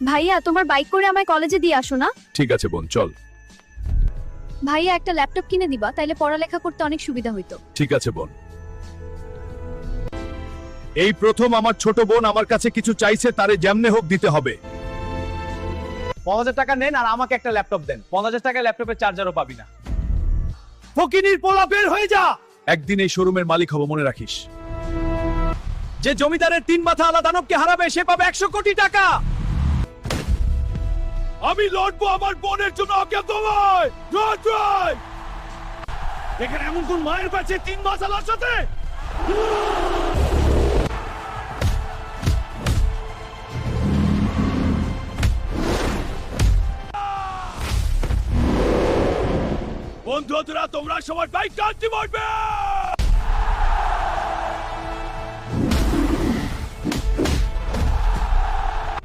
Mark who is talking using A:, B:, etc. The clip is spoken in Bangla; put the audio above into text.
A: ভাইয়া তোমার বাইক করে আমায় কলেজে দিয়ে আসো না।
B: ঠিক আছে বোন, চল।
A: ভাইয়া একটা ল্যাপটপ কিনে দিবা, তাইলে পড়ালেখা করতে অনেক সুবিধা হইতো।
B: ঠিক আছে বোন। এই প্রথম আমার ছোট বোন আমার কাছে কিছু চাইছে, তারে যেমনে হোক দিতে হবে।
C: 5000 টাকা নেন আর আমাকে একটা ল্যাপটপ দেন। 5000 টাকায় ল্যাপটপের চার্জারও পাবি না।
B: ফকিনীর পোলা, বের হয়ে যা। একদিন এই শোরুমের মালিক হব, মনে রাখিস। যে জমিদারের 3 মাথা আলা দানবকে হারাবে সে পাবে 100 কোটি টাকা। আমি লড়বো আমার বোনের জন্য। আজ্ঞা তোমায়। জয়। এখানে এমন কোন মায়ের কাছে 3 মাস আলার সাথে। বন্ধুরা তোমরা সবার বাইক টানতে পারবে।